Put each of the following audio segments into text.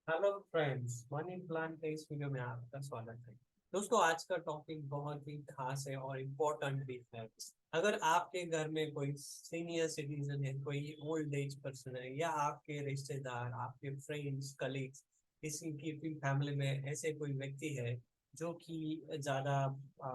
Hello friends, money plan के इस video में आपका स्वागत है। दोस्तों, आज का टॉपिक बहुत ही खास है और इम्पोर्टेंट भी है। अगर आपके घर में कोई सीनियर सिटीजन है, कोई ओल्ड एज पर्सन है, या आपके रिश्तेदार, आपके फ्रेंड्स, कलीग्स, किसी की भी फैमिली में ऐसे कोई व्यक्ति है जो कि ज्यादा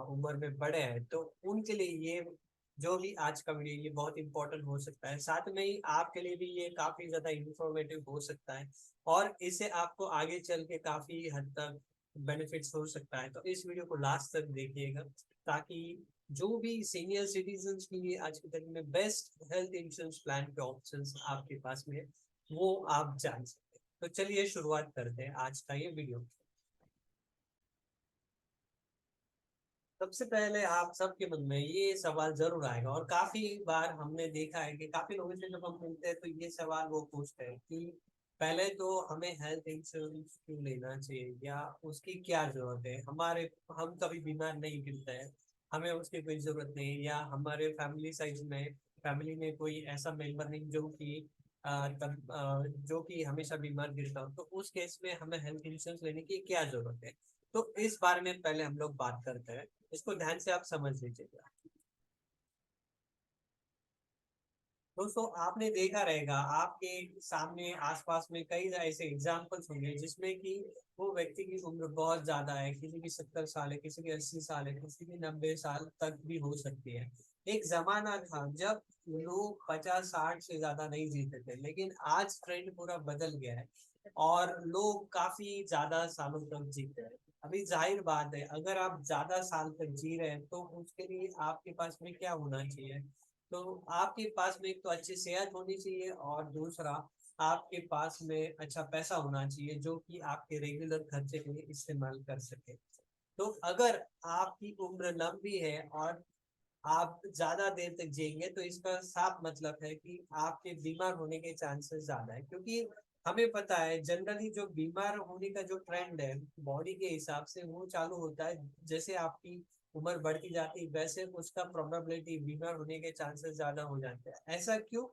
उम्र में बड़े हैं, तो उनके लिए ये जो भी आज का वीडियो ये बहुत इंपॉर्टेंट हो सकता है। साथ में ही आपके लिए भी ये काफी ज्यादा इंफॉर्मेटिव हो सकता है और इससे आपको आगे चल के काफी हद तक बेनिफिट्स हो सकता है। तो इस वीडियो को लास्ट तक देखिएगा ताकि जो भी सीनियर सिटीजन के लिए आज के टाइम में बेस्ट हेल्थ इंश्योरेंस प्लान के ऑप्शंस आपके पास में है, वो आप जान सकते हैं। तो चलिए शुरुआत करते हैं आज का ये वीडियो। सबसे पहले आप सबके मन में ये सवाल जरूर आएगा और काफी बार हमने देखा है कि काफी लोगों से जब हम मिलते हैं तो ये सवाल वो पूछते हैं कि पहले तो हमें हेल्थ इंश्योरेंस क्यों लेना चाहिए या उसकी क्या जरूरत है। हमारे हम कभी बीमार नहीं गिरते हैं, हमें उसकी कोई जरूरत नहीं है, या हमारे फैमिली में कोई ऐसा मेंबर नहीं जो कि जो कि हमेशा बीमार गिरता हो, तो उस केस में हमें हेल्थ इंश्योरेंस लेने की क्या जरूरत है। तो इस बारे में पहले हम लोग बात करते हैं। इसको ध्यान से आप समझ लीजिएगा। दोस्तों, आपने देखा रहेगा आपके सामने आसपास में कई ऐसे एग्जाम्पल्स होंगे जिसमें कि वो व्यक्ति की उम्र बहुत ज्यादा है, किसी की 70 साल है, किसी की 80 साल है, किसी की 90 साल तक भी हो सकती है। एक जमाना था जब लोग 50-60 से ज्यादा नहीं जीते थे, लेकिन आज ट्रेंड पूरा बदल गया है और लोग काफी ज्यादा सालों तक जीते हैं। अभी जाहिर बात है, अगर आप ज्यादा साल तक जी रहे हैं तो उसके लिए आपके पास में क्या होना चाहिए। तो आपके पास में एक तो अच्छी सेहत होनी चाहिए और दूसरा आपके पास में अच्छा पैसा होना चाहिए जो कि आपके रेगुलर खर्चे के लिए इस्तेमाल कर सके। तो अगर आपकी उम्र लंबी है और आप ज्यादा देर तक जिएंगे तो इसका साफ मतलब है कि आपके बीमार होने के चांसेस ज्यादा है, क्योंकि हमें पता है जनरली जो बीमार होने का जो ट्रेंड है बॉडी के हिसाब से वो चालू होता है जैसे आपकी उम्र बढ़ती जाती है, वैसे उसका प्रोबेबिलिटी बीमार होने के चांसेस ज्यादा हो जाते हैं। ऐसा क्यों?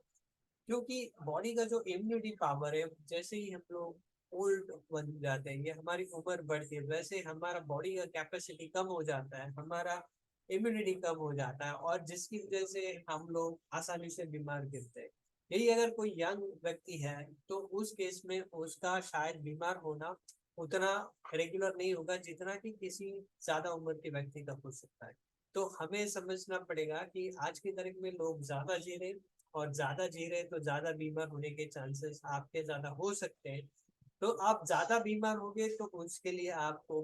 क्योंकि बॉडी का जो इम्यूनिटी पावर है, जैसे ही हम लोग ओल्ड बन जाते हैं, ये हमारी उम्र बढ़ती है, वैसे हमारा बॉडी का कैपेसिटी कम हो जाता है, हमारा इम्यूनिटी कम हो जाता है और जिसकी वजह से हम लोग आसानी से बीमार गिरते हैं। यही अगर कोई यंग व्यक्ति है तो उस केस में उसका शायद बीमार होना उतना रेगुलर नहीं होगा जितना कि किसी ज्यादा उम्र के व्यक्ति का हो सकता है। तो हमें समझना पड़ेगा कि आज की तारीख में लोग ज्यादा जी रहे, और ज्यादा जी रहे तो ज्यादा बीमार होने के चांसेस आपके ज्यादा हो सकते हैं। तो आप ज्यादा बीमार होंगे तो उसके लिए आपको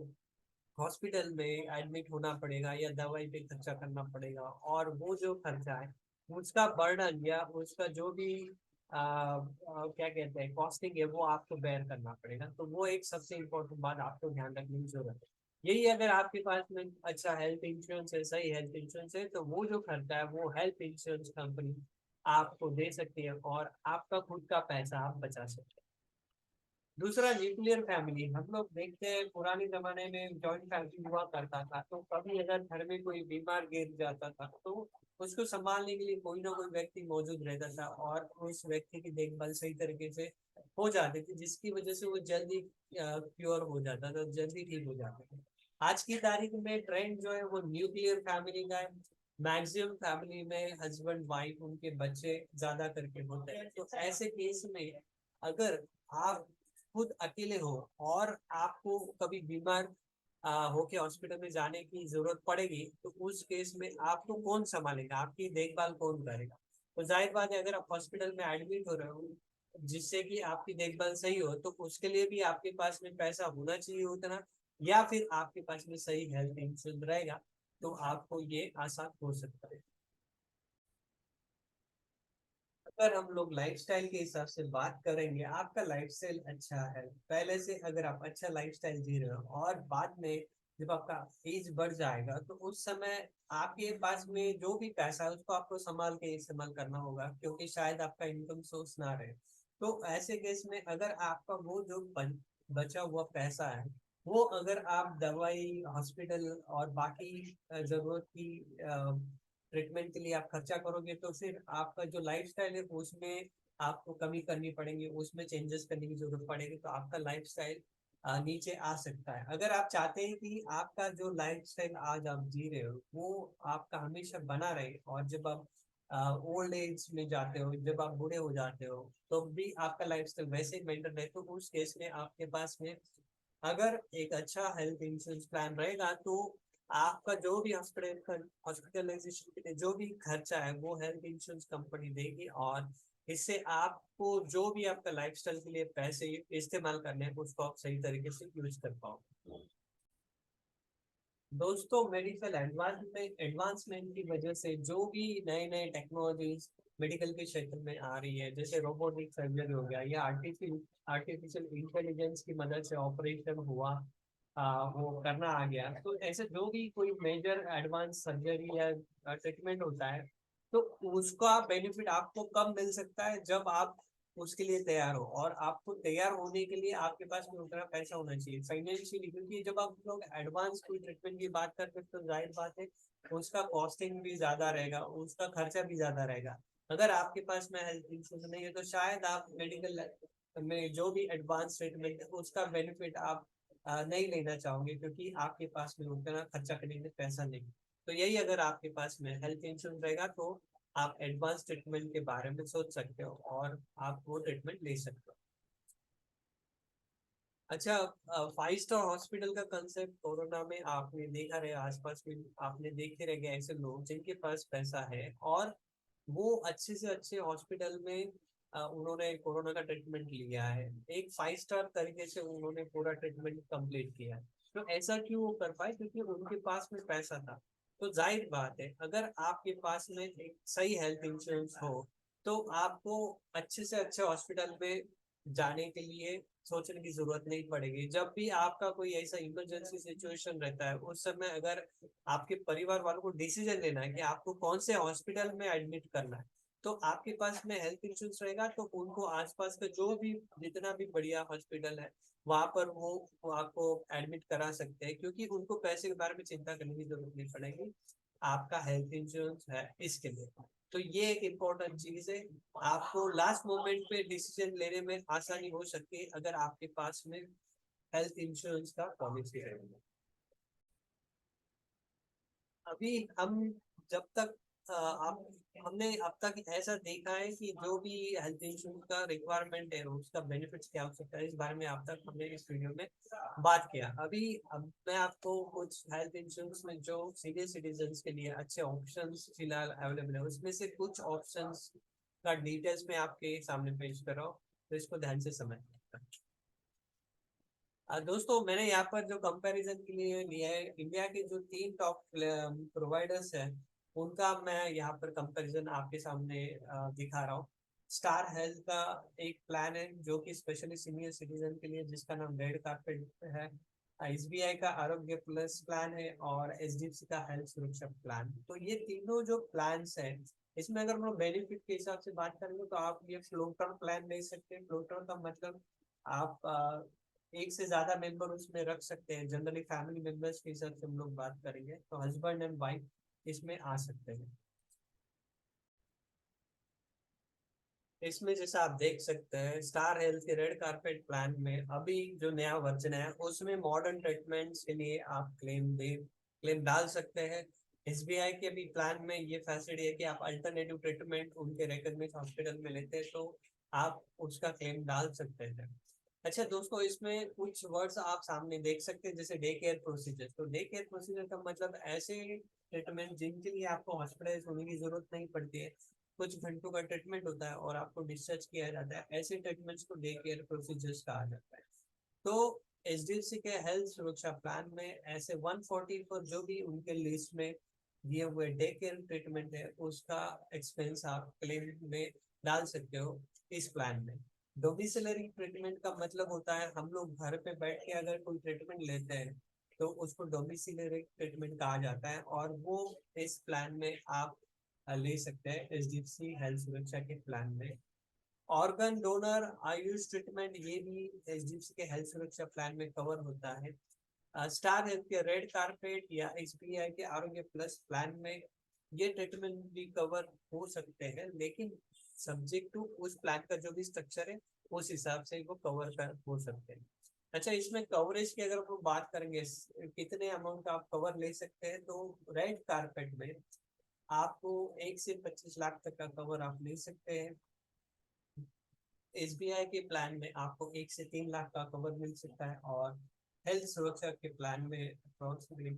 हॉस्पिटल में एडमिट होना पड़ेगा या दवाई पे खर्चा करना पड़ेगा, और वो जो खर्चा है उसका बर्डन या उसका जो भी क्या कहते हैं कॉस्टिंग है वो आपको बेयर करना पड़ेगा। तो वो एक सबसे इम्पोर्टेंट बात आपको ध्यान रखने की जरूरत है। यही अगर आपके पास में अच्छा हेल्थ इंश्योरेंस है, सही हेल्थ इंश्योरेंस है, तो वो जो खर्चा है वो हेल्थ इंश्योरेंस कंपनी आपको दे सकती है और आपका खुद का पैसा आप बचा सकते हैं। दूसरा, न्यूक्लियर फैमिली। हम लोग देखते हैं पुराने जमाने में जॉइंट फैमिली हुआ करता था, तो कभी अगर घर में कोई बीमार गिर जाता था तो उसको संभालने के लिए कोई ना कोई व्यक्ति मौजूद रहता था और उस व्यक्ति की देखभाल सही तरीके से हो जाती थी, जिसकी वजह से वो जल्दी क्योर हो जाता था, जल्दी ठीक हो जाता था। आज की तारीख में ट्रेंड जो है वो न्यूक्लियर फैमिली का है। मैक्सिमम फैमिली में हस्बैंड वाइफ उनके बच्चे ज्यादा करके होते हैं। तो ऐसे केस में अगर आप खुद अकेले हो और आपको कभी बीमार होके हॉस्पिटल में जाने की जरूरत पड़ेगी, तो उस केस में आपको कौन संभालेगा, आपकी देखभाल कौन करेगा। तो जाहिर बात है, अगर आप हॉस्पिटल में एडमिट हो रहे हो जिससे कि आपकी देखभाल सही हो, तो उसके लिए भी आपके पास में पैसा होना चाहिए उतना, या फिर आपके पास में सही हेल्थ इंश्योरेंस रहेगा तो आपको ये आसान हो सकता है। अगर हम लोग लाइफस्टाइल के हिसाब से बात करेंगे, आपका लाइफस्टाइल अच्छा है पहले से, अगर आप अच्छा लाइफस्टाइल जी रहे हो और बाद में जब आपका एज बढ़ जाएगा तो उस समय आपके पास में जो भी पैसा है उसको आपको संभाल के इस्तेमाल करना होगा, क्योंकि शायद आपका इनकम सोर्स ना रहे। तो ऐसे केस में अगर आपका वो जो बचा हुआ पैसा है वो अगर आप दवाई, हॉस्पिटल और बाकी जरूरत की ट्रीटमेंट के लिए आप खर्चा करोगे, तो फिर आपका जो लाइफस्टाइल है उसमें आपको कमी करनी पड़ेगी, उसमें चेंजेस करने की जरूरत पड़ेगी, तो आपका लाइफस्टाइल नीचे आ सकता है। अगर आप चाहते हैं कि आपका जो लाइफस्टाइल आज आप जी रहे हो वो आपका हमेशा बना रहे, और जब आप ओल्ड एज में जाते हो, जब आप बूढ़े हो जाते हो, तो भी आपका लाइफस्टाइल वैसे ही मेंटेन रहे, तो उस केस में आपके पास में अगर एक अच्छा हेल्थ इंश्योरेंस प्लान रहेगा, तो आपका जो भी हॉस्पिटलाइजेशन के लिए जो भी खर्चा है वो हेल्थ इंश्योरेंस कंपनी देगी, और इससे आपको जो भी आपका लाइफस्टाइल के लिए पैसे इस्तेमाल करने हैं उसको आप सही तरीके से यूज कर पाओ। दोस्तों, मेडिकल एडवांसमेंट की वजह से जो भी नए नए टेक्नोलॉजीज मेडिकल के क्षेत्र में आ रही है, जैसे रोबोटिक सर्जरी हो गया या आर्टिफिशियल इंटेलिजेंस की मदद से ऑपरेशन हुआ, वो करना आ गया, तो ऐसे जो भी कोई मेजर एडवांस सर्जरी या ट्रीटमेंट होता है, तो उसका बेनिफिट आपको कब मिल सकता है, जब आप उसके लिए तैयार हो, और आपको तैयार होने के लिए आपके पास में उतना पैसा होना चाहिए फाइनेंशियली, क्योंकि जब आप लोग एडवांस कोई ट्रीटमेंट की बात करते हैं तो जाहिर बात है उसका कॉस्टिंग भी ज्यादा रहेगा, उसका खर्चा भी ज्यादा रहेगा। अगर आपके पास में हेल्थ इंश्योरेंस नहीं है तो शायद आप मेडिकल में जो भी एडवांस ट्रीटमेंट है उसका बेनिफिट आप नहीं लेना चाहोगे, क्योंकि आपके पास में उतना खर्चा करने में पैसा नहीं। तो यही, अगर आपके पास में हेल्थ इंश्योरेंस रहेगा तो आप एडवांस ट्रीटमेंट के बारे में सोच सकते हो और आप वो ट्रीटमेंट ले सकते हो। अच्छा, 5 स्टार हॉस्पिटल का कंसेप्ट कोरोना में आपने देखा रहे, आसपास में आपने देखे रह गए ऐसे लोग जिनके पास पैसा है और वो अच्छे से अच्छे हॉस्पिटल में उन्होंने कोरोना का ट्रीटमेंट लिया है, एक 5 स्टार तरीके से उन्होंने पूरा ट्रीटमेंट कंप्लीट किया है। तो ऐसा क्यों वो कर पाए? क्योंकि उनके पास में पैसा था। तो जाहिर बात है, अगर आपके पास में एक सही हेल्थ इंश्योरेंस हो तो आपको अच्छे से अच्छे हॉस्पिटल में जाने के लिए सोचने की जरूरत नहीं पड़ेगी। जब भी आपका कोई ऐसा इमरजेंसी सिचुएशन रहता है, उस समय अगर आपके परिवार वालों को डिसीजन लेना है कि आपको कौन से हॉस्पिटल में एडमिट करना है, तो आपके पास में हेल्थ इंश्योरेंस रहेगा तो उनको आसपास का जो भी जितना भी बढ़िया हॉस्पिटल है वहां पर वो आपको एडमिट करा सकते हैं, क्योंकि उनको पैसे के बारे में चिंता करने की जरूरत नहीं पड़ेगी, आपका हेल्थ इंश्योरेंस है इसके लिए। तो ये एक इम्पोर्टेंट चीज है, आपको लास्ट मोमेंट पे डिसीजन लेने में आसानी हो सकती है अगर आपके पास में हेल्थ इंश्योरेंस का पॉलिसी है। अभी हम जब तक आप हमने अब तक ऐसा देखा है कि जो भी हेल्थ इंश्योरेंस का रिक्वायरमेंट है उसका बेनिफिट्स क्या हो सकता है, इस बारे में अब तक हमने इस वीडियो में बात किया। अभी अब मैं आपको कुछ हेल्थ इंश्योरेंस में जो सीनियर सिटीजन्स के लिए अच्छे ऑप्शंस फिलहाल अवेलेबल है उसमें से कुछ ऑप्शंस का डिटेल्स में आपके सामने पेश कर रहा हूँ, तो इसको ध्यान से समझ। दोस्तों, मैंने यहाँ पर जो कंपैरिजन के लिए लिया है, इंडिया के जो 3 टॉप प्रोवाइडर्स हैं उनका मैं यहाँ पर कंपैरिजन आपके सामने दिखा रहा हूँ। स्टार हेल्थ का एक प्लान है जो कि स्पेशली सीनियर सिटीजन के लिए, जिसका नाम रेड कार्पेट है। एसबीआई का आरोग्य प्लस प्लान है और एचडीएफसी का हेल्थ सुरक्षा प्लान। तो ये तीनों जो प्लान्स हैं, इसमें अगर हम बेनिफिट के हिसाब से बात करेंगे तो आप ये फ्लोट टर्म प्लान ले सकते हैं। फ्लोट टर्म का मतलब आप एक से ज्यादा मेंबर उसमें रख सकते हैं। जनरली फैमिली मेंबर्स के हिसाब से हम लोग बात करेंगे तो हस्बैंड एंड वाइफ इसमें आ सकते हैं। इसमें जैसा आप देख सकते हैं, स्टार हेल्थ के रेड कारपेट प्लान में अभी जो नया वर्जन है उसमें मॉडर्न ट्रीटमेंट्स के लिए आप क्लेम डाल सकते हैं। एसबीआई के भी प्लान में ये फैसिलिटी है कि आप अल्टरनेटिव ट्रीटमेंट उनके रिकॉग्नाइज्ड हॉस्पिटल में लेते हैं तो आप उसका क्लेम डाल सकते हैं। अच्छा दोस्तों, इसमें कुछ वर्ड्स आप सामने देख सकते हैं जैसे डे केयर प्रोसीजर। तो डे केयर प्रोसीजर का मतलब ऐसे ट्रीटमेंट जिनके लिए आपको हॉस्पिटलाइज होने की जरूरत नहीं पड़ती है, कुछ घंटों का ट्रीटमेंट होता है और आपको डिस्चार्ज किया जाता है, ऐसे ट्रीटमेंट्स को डे केयर प्रोसीजर्स कहा जाता है। तो एचडीएफसी के हेल्थ सुरक्षा प्लान में ऐसे 140 पर जो भी उनके लिस्ट में दिए हुए डे केयर ट्रीटमेंट है उसका एक्सपेंस आप क्लेम में डाल सकते हो इस प्लान में। डोमिसिलरी ट्रीटमेंट का मतलब होता है हम लोग घर पे बैठ के अगर कोई ट्रीटमेंट लेते हैं तो उसको डोमिसिलरी ट्रीटमेंट कहा जाता है, और वो इस प्लान में आप ले सकते हैं एचडीएफसी हेल्थ सुरक्षा के प्लान में। ऑर्गन डोनर आयुष ट्रीटमेंट ये भी एचडीएफसी के हेल्थ सुरक्षा प्लान में कवर होता है। स्टार हेल्थ के रेड कारपेट या एसबीआई के आरोग्य प्लस प्लान में ये ट्रीटमेंट भी कवर हो सकते हैं, लेकिन सब्जेक्ट टू उस प्लान का जो भी स्ट्रक्चर है उस हिसाब से वो कवर कर हो सकते हैं। अच्छा, इसमें कवरेज की अगर हम बात करेंगे कितने अमाउंट आप कवर ले सकते हैं, तो रेड कारपेट में आपको 1 से 25 लाख तक का कवर आप ले सकते हैं। एसबीआई के प्लान में आपको 1 से 3 लाख का कवर मिल सकता है, और हेल्थ सुरक्षा के प्लान में अप्रोक्सीमेटली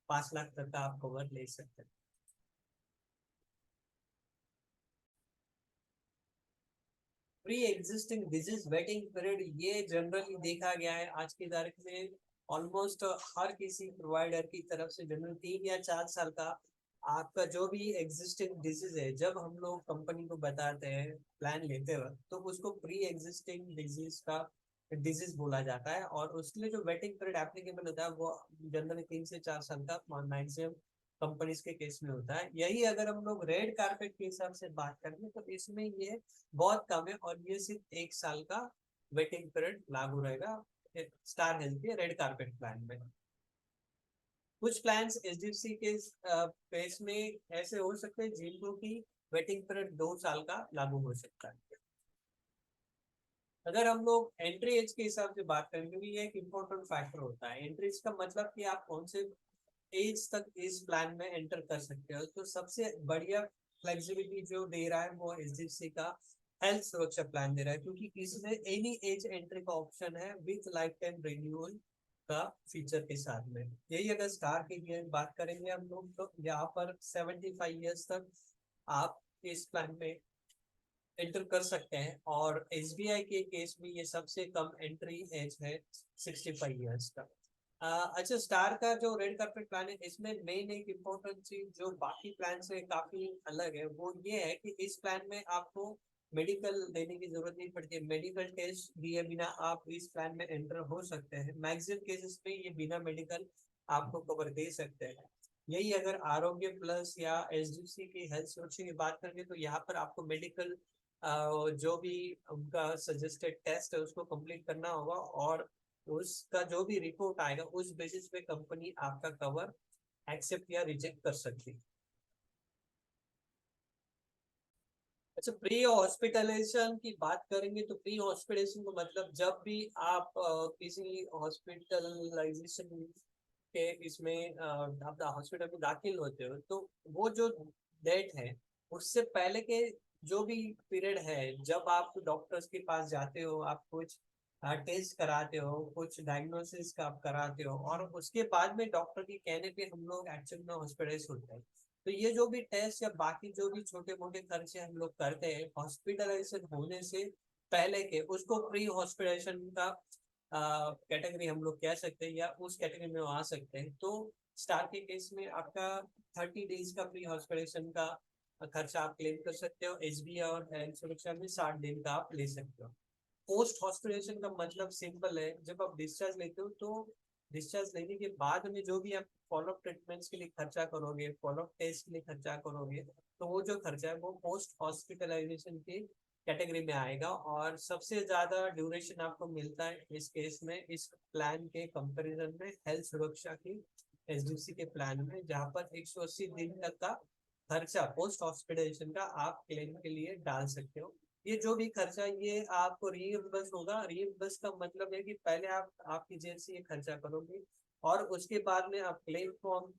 5 लाख तक का आप कवर ले सकते हैं। Pre existing disease waiting period, ये जनरली देखा गया है आज की तारीख में ऑलमोस्ट हर किसी प्रोवाइडर की तरफ से जनरल 3 या 4 साल का आपका जो भी एग्जिस्टिंग डिजीज है, जब हम लोग कंपनी को बताते हैं प्लान लेते वक्त, तो उसको प्री एग्जिस्टिंग डिजीज का डिजीज बोला जाता है, और उसके लिए जो वेटिंग पीरियड एप्लीकेबल होता है वो जनरली 3 से 4 साल का मैक्सिमम कंपनीज के केस में होता है। यही अगर हम लोग रेड कारपेट के हिसाब से बात करें तो इसमें ये बहुत कम है, और ये सिर्फ 1 साल का वेटिंग पीरियड लागू रहेगा स्टार हेल्थ के रेड कारपेट प्लान में। कुछ प्लान्स एचडीएफसी के पेस में ऐसे हो सकते हैं जिनको की वेटिंग पीरियड 2 साल का लागू हो सकता है। अगर हम लोग एंट्री एज के हिसाब से बात करें, क्योंकि ये एक इम्पोर्टेंट फैक्टर होता है, एंट्री एज का मतलब कि आप कौन से एज तक इस प्लान में एंटर कर सकते हो, तो सबसे बढ़िया फ्लेक्सिबिलिटी जो दे रहा है वो एचडीएफसी का हेल्थ सुरक्षा प्लान दे रहा है, क्योंकि इसमें एनी एज एंट्री का ऑप्शन है विथ लाइफ टाइम रिन्यूअल का फीचर के साथ में। यही अगर स्टार की बात करेंगे हम लोग, तो यहाँ पर 75 ईयर्स तक आप इस प्लान में एंटर कर सकते हैं, और एसबीआई के केस में ये सबसे कम एंट्री एज है 65 ईयर्स का। अच्छा, स्टार का जो रेड कार्पेट प्लान है, इसमें मेन एक इम्पोर्टेंट चीज जो बाकी प्लान से काफी अलग है वो ये है कि इस प्लान में आपको मेडिकल देने की जरूरत नहीं पड़ती है। मेडिकल टेस्ट दिए बिना आप इस प्लान में एंटर हो सकते हैं। मैक्सिमम केसेस में ये बिना मेडिकल आपको कवर दे सकते हैं। यही अगर आरोग्य प्लस या एसडीसी की हेल्थ सुरक्षा की बात करेंगे, तो यहाँ पर आपको मेडिकल जो भी उनका सजेस्टेड टेस्ट है उसको कंप्लीट करना होगा, और उसका जो भी रिपोर्ट आएगा उस बेसिस पे कंपनी आपका कवर एक्सेप्ट या रिजेक्ट कर सकती है। अच्छा, प्री हॉस्पिटलाइजेशन की बात करेंगे तो प्री हॉस्पिटलाइजेशन का मतलब जब भी आप किसी हॉस्पिटलाइजेशन के इसमें आप हॉस्पिटल में दाखिल होते हो, तो वो जो डेट है उससे पहले के जो भी पीरियड है, जब आप डॉक्टर्स के पास जाते हो, आप कुछ टेस्ट कराते हो, कुछ डायग्नोसिस का आप कराते हो, और उसके बाद में डॉक्टर के कहने पे हम लोग एक्चुअल में हॉस्पिटलाइज होते हैं। तो ये जो भी टेस्ट या बाकी जो भी छोटे मोटे खर्चे हम लोग करते हैं हॉस्पिटलाइजेशन होने से पहले के, उसको प्री हॉस्पिटलाइजेशन का कैटेगरी हम लोग कह सकते हैं, या उस कैटेगरी में आ सकते हैं। तो स्टार के केस में आपका 30 डेज का प्री हॉस्पिटलाइजेशन का खर्चा आप क्लेम कर सकते हो। एसबीआई और हेल्थ सुरक्षा में 60 दिन का आप ले सकते हो। पोस्ट हॉस्पिटलाइजेशन का मतलब सिंपल है, जब आप डिस्चार्ज लेते हो तो डिस्चार्ज लेने के बाद में जो भी आप फॉलोअप ट्रीटमेंट्स के लिए खर्चा करोगे, फॉलोअप टेस्ट के लिए खर्चा करोगे, तो वो जो खर्चा है वो पोस्ट हॉस्पिटलाइजेशन की कैटेगरी में आएगा। और सबसे ज्यादा ड्यूरेशन आपको मिलता है इस केस में, इस प्लान के कंपैरिजन में हेल्थ सुरक्षा की एसडीसी के प्लान में, जहाँ पर 180 दिन तक का खर्चा पोस्ट हॉस्पिटलाइजेशन का आप क्लेम के लिए डाल सकते हो। ये जो भी खर्चा ये आपको रीइंबर्स होगा। रीइंबर्स का मतलब है कि पहले आप आपकी जेब से ये खर्चा करोगे, और उसके बाद में आप क्लेम फॉर्म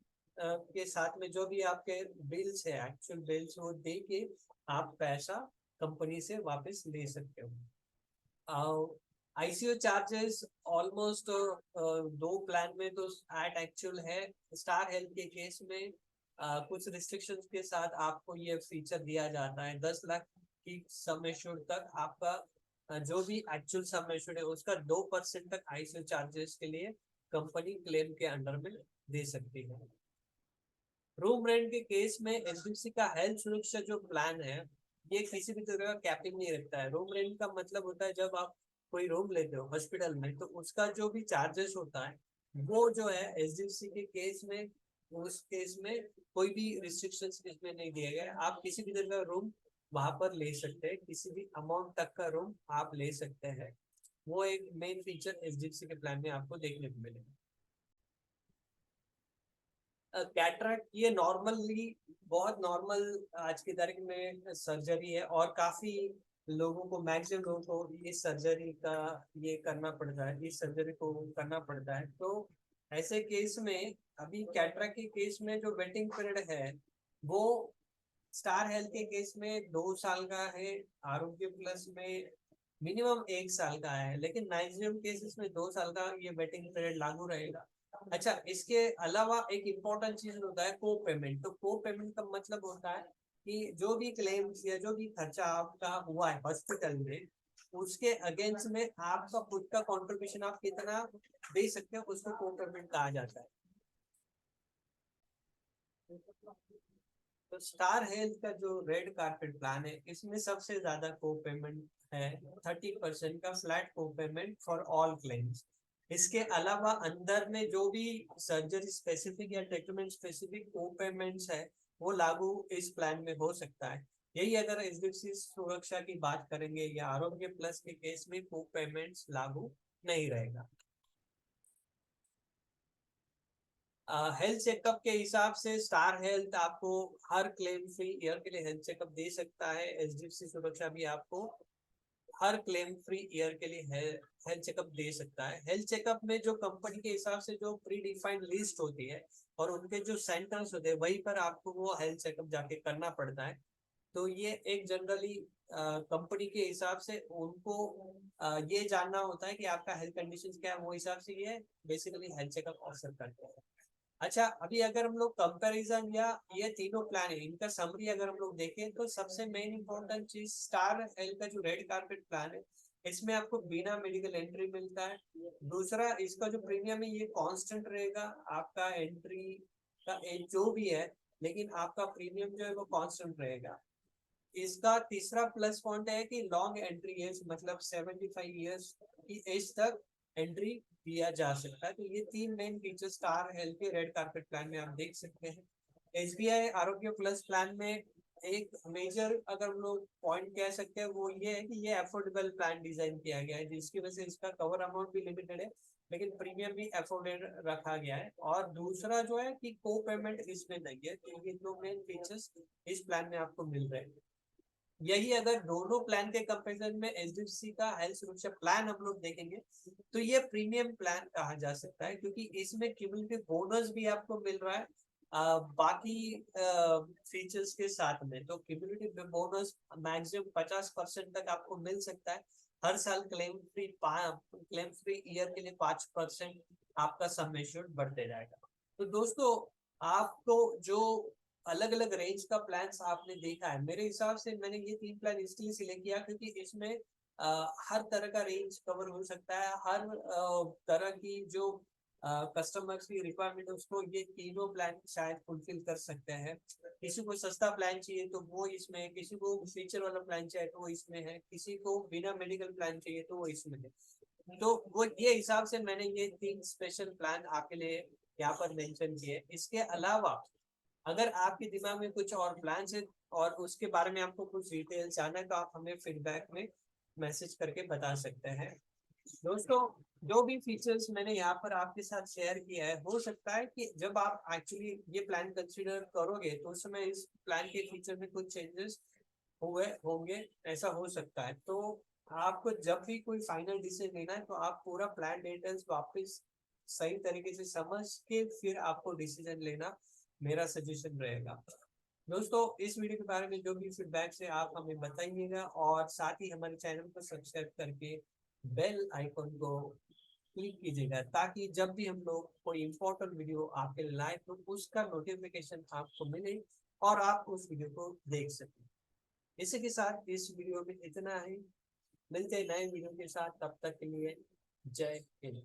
के साथ में जो भी आपके बिल्स है, एक्चुअल बिल्स, वो दे के आप पैसा कंपनी से वापस ले सकते हो। आईसीयू चार्जेस ऑलमोस्ट दो प्लान में तो एट एक्चुअल है। स्टार हेल्थ के केस में कुछ रिस्ट्रिक्शंस के साथ आपको ये फीचर दिया जाता है। 10 लाख की सम एश्योर्ड तक आपका जो भी एक्चुअल सम एश्योर्ड है उसका 2% तक आईसीयू चार्जेस के लिए कंपनी क्लेम के अंडर में दे सकती है। रूम रेंट के केस में एचडीएफसी का हेल्थ सुरक्षा जो प्लान है ये किसी भी तरह का कैपिंग नहीं रखता है। रूम रेंट का मतलब होता है जब आप कोई रूम लेते हो हॉस्पिटल में, तो उसका जो भी चार्जेस होता है वो जो है एचडीएफसी के केस में, उस केस में कोई भी रिस्ट्रिक्शंस इसमें नहीं दिए गए। आप किसी भी तरह का रूम वहां पर ले सकते हैं, किसी भी अमाउंट तक का रूम आप ले सकते हैं। वो एक मेन फीचर एचडीएफसी के प्लान में आपको देखने को मिलेगा। कैटरेक्ट ये नॉर्मली बहुत नॉर्मल आज की तारीख में सर्जरी है, और काफी लोगों को, मैक्सिमम लोगों को इस सर्जरी का ये करना पड़ता है, इस सर्जरी को करना पड़ता है। तो ऐसे केस में अभी कैटरेक्ट के केस में जो वेटिंग पीरियड है वो स्टार हेल्थ के केस में 2 साल का है, आरोग्य प्लस में मिनिमम 1 साल का है, लेकिन मैक्सिमम केसेस में 2 साल का ये वेटिंग पीरियड लागू रहेगा। अच्छा, इसके अलावा एक इम्पोर्टेंट चीज होता है को पेमेंट। तो को पेमेंट का मतलब होता है कि जो भी क्लेम्स या जो भी खर्चा आपका हुआ है हॉस्पिटल में, उसके अगेंस्ट में आपका खुद का कंट्रीब्यूशन आप कितना दे सकते हो, उसको को पेमेंट कहा जाता है। तो स्टार हेल्थ का जो रेड कारपेट प्लान है, इसमें सबसे ज्यादा को पेमेंट है, 30% का फ्लैट को पेमेंट फॉर ऑल क्लेम्स। इसके अलावा अंदर में जो भी सर्जरी स्पेसिफिक या ट्रीटमेंट स्पेसिफिक को पेमेंट्स है वो लागू इस प्लान में हो सकता है। यही अगर एचडीएफसी सुरक्षा की बात करेंगे या आरोग्य प्लस के केस में को पेमेंट्स लागू नहीं रहेगा। हेल्थ चेकअप के हिसाब से स्टार हेल्थ आपको हर क्लेम फ्री ईयर के लिए हेल्थ चेकअप दे सकता है। एचडीएफसी सुरक्षा भी आपको हर क्लेम फ्री ईयर के लिए हेल्थ चेकअप दे सकता है। हेल्थ चेकअप में जो कंपनी के हिसाब से जो प्री डिफाइंड लिस्ट होती है और उनके जो सेंटर्स होते हैं वहीं पर आपको वो हेल्थ चेकअप जाके करना पड़ता है। तो ये एक जनरली कंपनी के हिसाब से उनको ये जानना होता है कि आपका हेल्थ कंडीशन क्या है, वो हिसाब से ये बेसिकली हेल्थ चेकअप ऑफर करते हैं। अच्छा, अभी अगर हम लोग कंपैरिजन या ये तीनों प्लान है इनका समरी अगर हम लोग देखें, तो सबसे मेन इंपॉर्टेंट चीज स्टार हेल्थ का जो रेड कारपेट प्लान है, इसमें आपको बिना मेडिकल एंट्री मिलता है। दूसरा, इसका जो प्रीमियम है ये कांस्टेंट रहेगा, आपका एंट्री का एज जो भी है, लेकिन आपका प्रीमियम जो है वो कांस्टेंट रहेगा। इसका तीसरा प्लस पॉइंट है कि लॉन्ग एंट्री एज, मतलब 75 ईयर्स की एज तक एंट्री दिया जा सकता है। तो ये तीन मेन फीचर स्टार हेल्थ के रेड कारपेट प्लान में आप देख सकते हैं। एसबीआई आरोग्य प्लस प्लान में एक मेजर अगर हम लोग पॉइंट कह सकते हैं वो ये है कि ये अफोर्डेबल प्लान डिजाइन किया गया है, जिसकी वजह से इसका कवर अमाउंट भी लिमिटेड है, लेकिन प्रीमियम भी अफोर्डेड रखा गया है। और दूसरा जो है कि को पेमेंट इसमें नहीं है। तो ये दो मेन फीचर्स इस प्लान में आपको मिल रहे हैं। यही अगर दोनों प्लान के कंपैरिजन में एचडीएफसी का हेल्थ सुरक्षा प्लान हम लोग देखेंगे, तो ये प्रीमियम प्लान कहा जा सकता है, क्योंकि इसमें क्यूमुलेटिव बोनस भी आपको मिल रहा है बाकी फीचर्स के साथ में। तो क्यूमुलेटिव बोनस मैक्सिमम 50% तक आपको मिल सकता है। हर साल क्लेम फ्री ईयर के लिए 5% आपका सम एश्योर्ड बढ़ते जाएगा। तो दोस्तों, आपको जो अलग अलग रेंज का प्लान्स आपने देखा है, मेरे हिसाब से मैंने ये तीन प्लान इसलिए सिलेक्ट किया क्योंकि इसमें हर तरह का रेंज कवर हो सकता है। हर तरह की जो कस्टमर्स की रिक्वायरमेंट है उसको ये तीनों प्लान शायद फुलफिल कर सकते हैं। किसी को सस्ता प्लान चाहिए तो वो इसमें है, किसी को फीचर वाला प्लान चाहिए तो वो इसमें है, किसी को बिना मेडिकल प्लान चाहिए तो वो इसमें है। तो वो ये हिसाब से मैंने ये तीन स्पेशल प्लान आपके लिए यहाँ पर मेंशन किए। इसके अलावा अगर आपके दिमाग में कुछ और प्लान है और उसके बारे में आपको कुछ डिटेल जानना है, तो आप हमें फीडबैक में मैसेज करके बता सकते हैं। दोस्तों, जो भी फीचर्स मैंने यहाँ पर आपके साथ शेयर किया है, हो सकता है कि जब आप एक्चुअली ये प्लान कंसीडर करोगे तो उस समय इस प्लान के फीचर में कुछ चेंजेस हुए होंगे, ऐसा हो सकता है। तो आपको जब भी कोई फाइनल डिसीजन लेना है तो आप पूरा प्लान डिटेल्स वापस सही तरीके से समझ के फिर आपको डिसीजन लेना मेरा सजेशन रहेगा। दोस्तों, इस वीडियो के बारे में जो भी फीडबैक है आप हमें बताइएगा, और साथ ही हमारे चैनल को सब्सक्राइब करके बेल आइकन को क्लिक कीजिएगा, ताकि जब भी हम लोग कोई इंपॉर्टेंट वीडियो आपके लिए लाए तो उसका नोटिफिकेशन आपको मिले और आप उस वीडियो को देख सकें। इसी के साथ इस वीडियो में इतना ही। मिलते हैं नए वीडियो के साथ, तब तक के लिए जय हिंद।